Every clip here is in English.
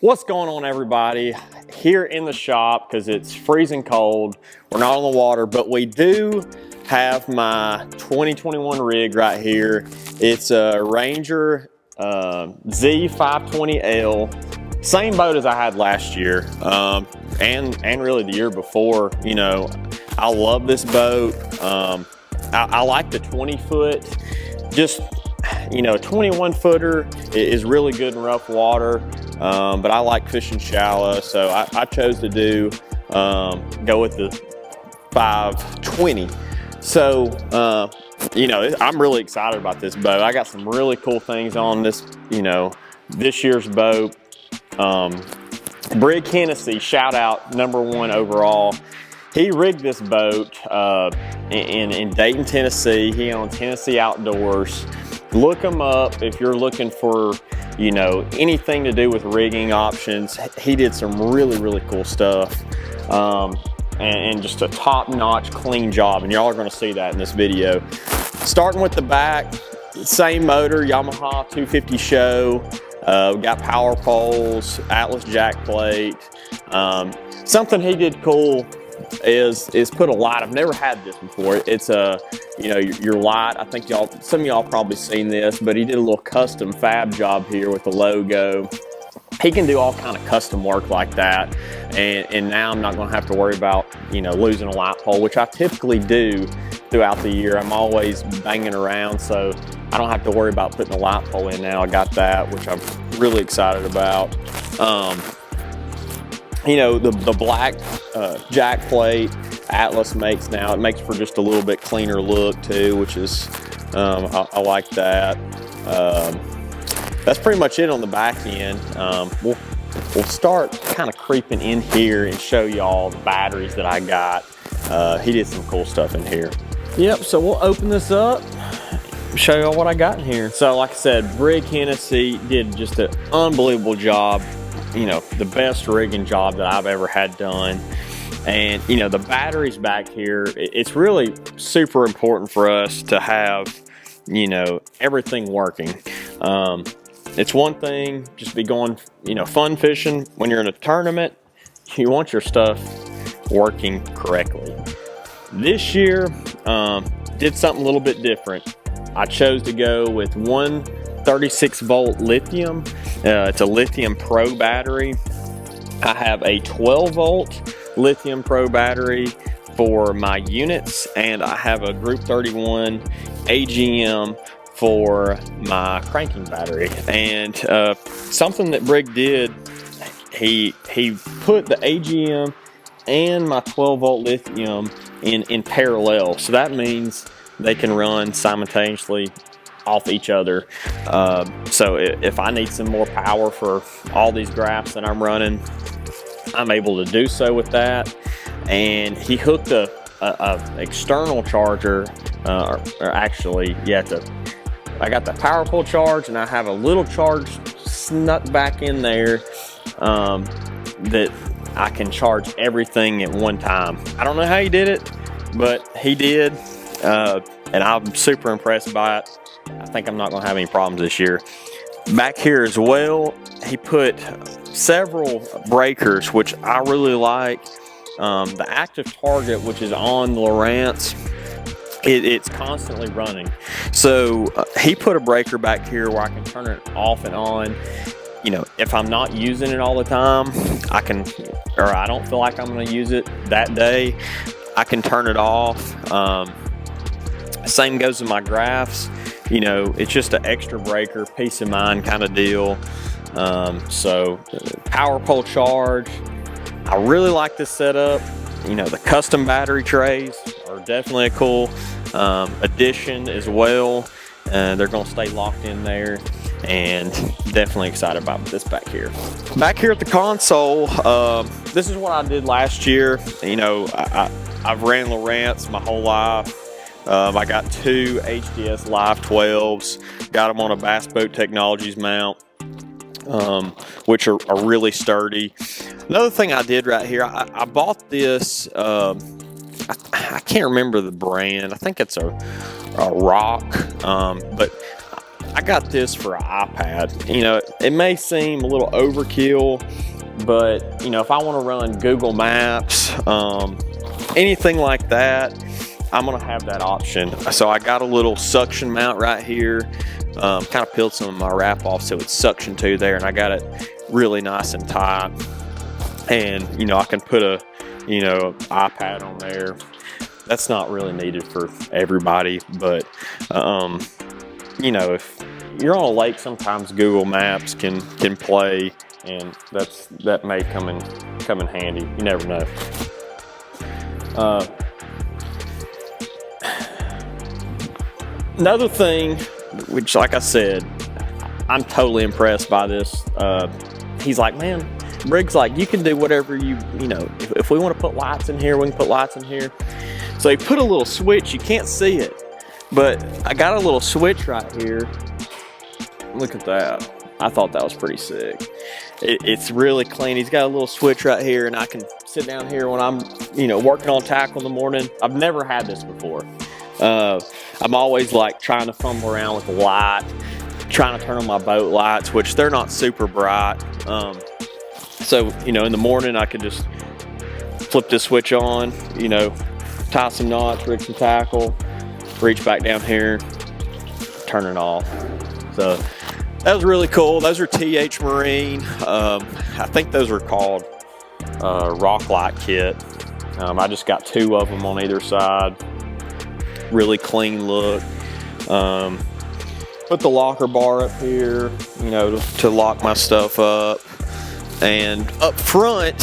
What's going on, everybody? Here in the shop, because it's freezing cold, we're not on the water, but we do have my 2021 rig right here. It's a Ranger Z520L, same boat as I had last year, and really the year before. You know, I love this boat. I like the 20-foot. Just, you know, 21-footer is really good in rough water. But I like fishing shallow, so I chose to go with the 520. So, you know, I'm really excited about this boat. I got some really cool things on this, you know, this year's boat. Brig Hennessy, shout out, #1 overall. He rigged this boat in Dayton, Tennessee. He owns Tennessee Outdoors. Look him up if you're looking for, you know, anything to do with rigging options. He did some really cool stuff, and just a top-notch clean job, and y'all are going to see that in this video. Starting with the back, same motor, Yamaha 250 Show. We got power poles, Atlas jack plate. Something he did cool is put a light. I've never had this before. It's a, you know, your light. I think some of y'all probably seen this, but he did a little custom fab job here with the logo. He can do all kind of custom work like that, and now I'm not going to have to worry about, you know, losing a light pole, which I typically do throughout the year. I'm always banging around, so I don't have to worry about putting a light pole in now. I got that, which I'm really excited about. You know, the black jack plate Atlas makes now, it makes for just a little bit cleaner look too, which is, I like that. That's pretty much it on the back end. We'll start kind of creeping in here and show y'all the batteries that I got. He did some cool stuff in here. Yep, so we'll open this up, show y'all what I got in here. So like I said, Brig Hennessy did just an unbelievable job. You know, the best rigging job that I've ever had done. And, you know, the batteries back here, it's really super important for us to have, you know, everything working. It's one thing just be going, you know, fun fishing. When you're in a tournament, you want your stuff working correctly. This year, did something a little bit different. I chose to go with one 36-volt lithium. It's a Lithium Pro battery. I have a 12-volt Lithium Pro battery for my units, and I have a Group 31 AGM for my cranking battery. And something that Brig did, he put the AGM and my 12-volt lithium in parallel. So that means they can run simultaneously off each other. So if I need some more power for all these graphs that I'm running, I'm able to do so with that. And he hooked a external charger, or actually, yeah, I got the power pole charge, and I have a little charge snuck back in there that I can charge everything at one time. I don't know how he did it, but he did, and I'm super impressed by it. I think I'm not going to have any problems this year. Back here as well, he put several breakers, which I really like. The active target, which is on the Lowrance, it's constantly running. So he put a breaker back here where I can turn it off and on. You know, if I'm not using it all the time, I can, or I don't feel like I'm going to use it that day, I can turn it off. Same goes with my graphs. You know, it's just an extra breaker, peace of mind kind of deal. So power pole charge, I really like this setup. You know, the custom battery trays are definitely a cool addition as well. They're going to stay locked in there, and definitely excited about this back here. Back here at the console, this is what I did last year. You know, I've ran Lowrance my whole life. I got 2 HDS Live 12s, got them on a Bass Boat Technologies mount, which are really sturdy. Another thing I did right here, I bought this, I can't remember the brand, I think it's a Rock, but I got this for an iPad. You know, it may seem a little overkill, but you know, if I want to run Google Maps, anything like that, I'm gonna have that option. So I got a little suction mount right here. Kind of peeled some of my wrap off so it's suction to there, and I got it really nice and tight. And you know, I can put a iPad on there. That's not really needed for everybody, but you know, if you're on a lake, sometimes Google Maps can play, and that may come in handy. You never know. Another thing, which like I said, I'm totally impressed by this. He's like, man, Briggs, like, you can do whatever you know, if we want to put lights in here, we can put lights in here. So he put a little switch, you can't see it, but I got a little switch right here. Look at that. I thought that was pretty sick. It's really clean. He's got a little switch right here, and I can sit down here when I'm, you know, working on tackle in the morning. I've never had this before. I'm always like trying to fumble around with the light, trying to turn on my boat lights, which they're not super bright. So, you know, in the morning I could just flip this switch on, you know, tie some knots, rig some tackle, reach back down here, turn it off. So that was really cool. Those are TH Marine. I think those are called Rock Light Kit. I just got 2 of them on either side. Really clean look. Put the locker bar up here, you know, to lock my stuff up. And up front,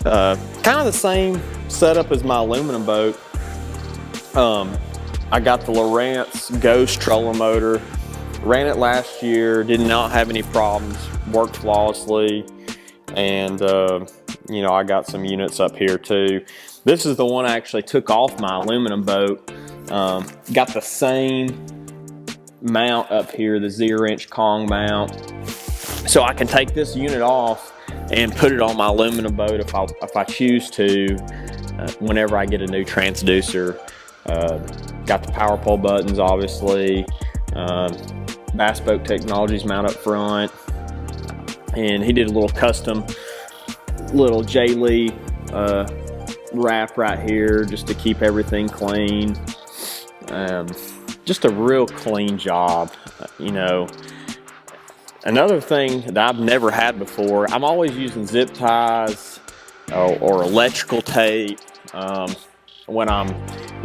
kind of the same setup as my aluminum boat. I got the Lowrance Ghost trolling motor. Ran it last year, did not have any problems, worked flawlessly. And you know, I got some units up here too. This is the one I actually took off my aluminum boat. Got the same mount up here, the 0-inch Kong mount. So I can take this unit off and put it on my aluminum boat if I choose to, whenever I get a new transducer. Got the power pole buttons, obviously. Bass Boat Technologies mount up front. And he did a little custom little J-Lee wrap right here just to keep everything clean. Just a real clean job, you know. Another thing that I've never had before, I'm always using zip ties or electrical tape when I'm,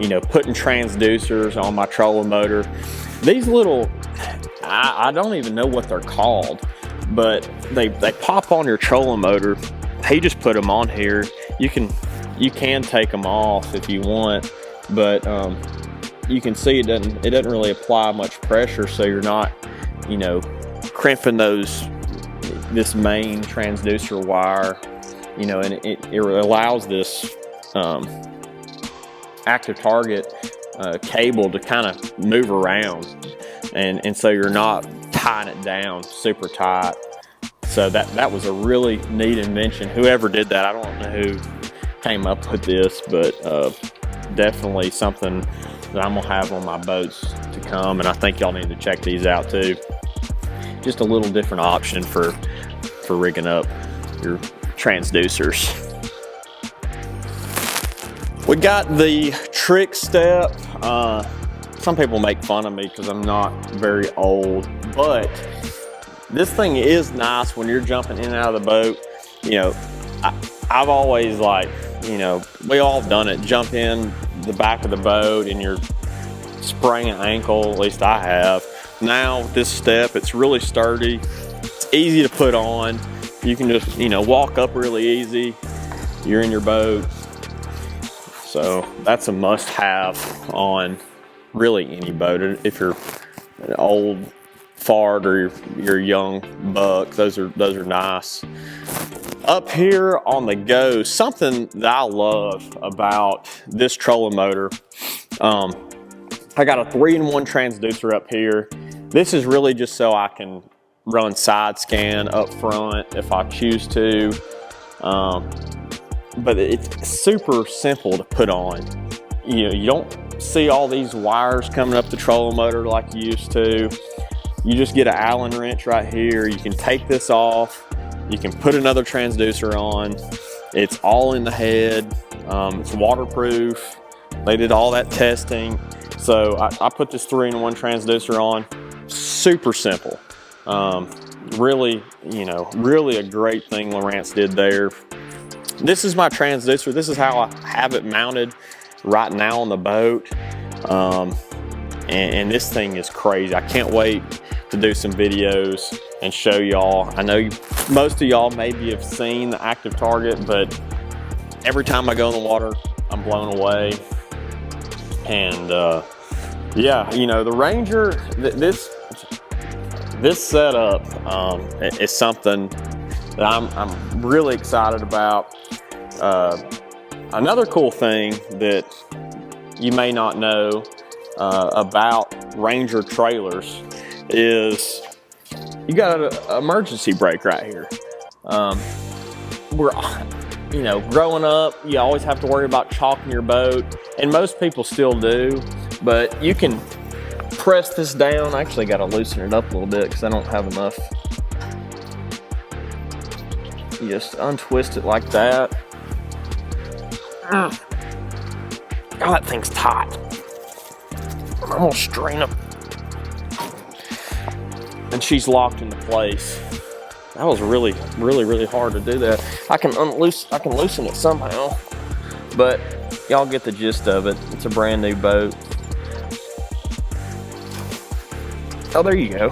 you know, putting transducers on my trolling motor. These little, I don't even know what they're called, but they pop on your trolling motor. He just put them on here. You can take them off if you want, but you can see it doesn't really apply much pressure, so you're not, you know, crimping this main transducer wire, you know, and it allows this active target cable to kind of move around, and so you're not tying it down super tight. So that was a really neat invention. Whoever did that, I don't know who came up with this, but definitely something that I'm gonna have on my boats to come, and I think y'all need to check these out too. Just a little different option for rigging up your transducers. We got the trick step. Some people make fun of me because I'm not very old, but this thing is nice when you're jumping in and out of the boat. You know, I've always, like, you know, we all done it, jump in the back of the boat and you're spraining an ankle, at least I have. Now with this step, it's really sturdy, it's easy to put on. You can just, you know, walk up really easy. You're in your boat. So that's a must-have on really any boat. If you're an old fart or you're a young buck, those are nice. Up here on the Ghost, something that I love about this trolling motor, I got a 3-in-1 transducer up here. This is really just so I can run side scan up front if I choose to. But it's super simple to put on. You know, you don't see all these wires coming up the trolling motor like you used to. You just get an Allen wrench right here. You can take this off. You can put another transducer on. It's all in the head. It's waterproof. They did all that testing. So I put this 3-in-1 transducer on. Super simple. Really, you know, really a great thing Lowrance did there. This is my transducer. This is how I have it mounted right now on the boat. And this thing is crazy. I can't wait to do some videos and show y'all. I know most of y'all maybe have seen the active target, but every time I go in the water, I'm blown away. And yeah, you know, the Ranger, this setup is something that I'm really excited about. Another cool thing that you may not know about Ranger trailers is you got an emergency brake right here. You know, growing up, you always have to worry about chalking your boat, and most people still do, but you can press this down. I actually got to loosen it up a little bit because I don't have enough. You just untwist it like that. God, that thing's tight. I'm gonna strain them. And she's locked into place. That was really hard to do that. I can loosen it somehow, but y'all get the gist of it. It's a brand new boat. Oh, there you go.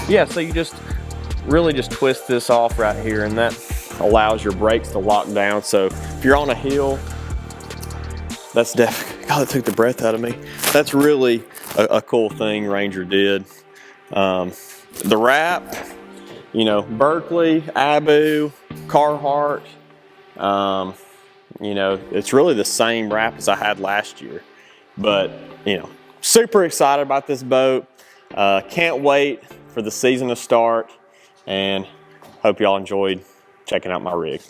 Yeah, so you just really just twist this off right here, and that allows your brakes to lock down. So if you're on a hill, that's definitely, God, that took the breath out of me. That's really a cool thing Ranger did. The wrap, you know, Berkeley, Abu, Carhartt, you know, it's really the same wrap as I had last year. But, you know, super excited about this boat. Can't wait for the season to start, and hope y'all enjoyed checking out my rig.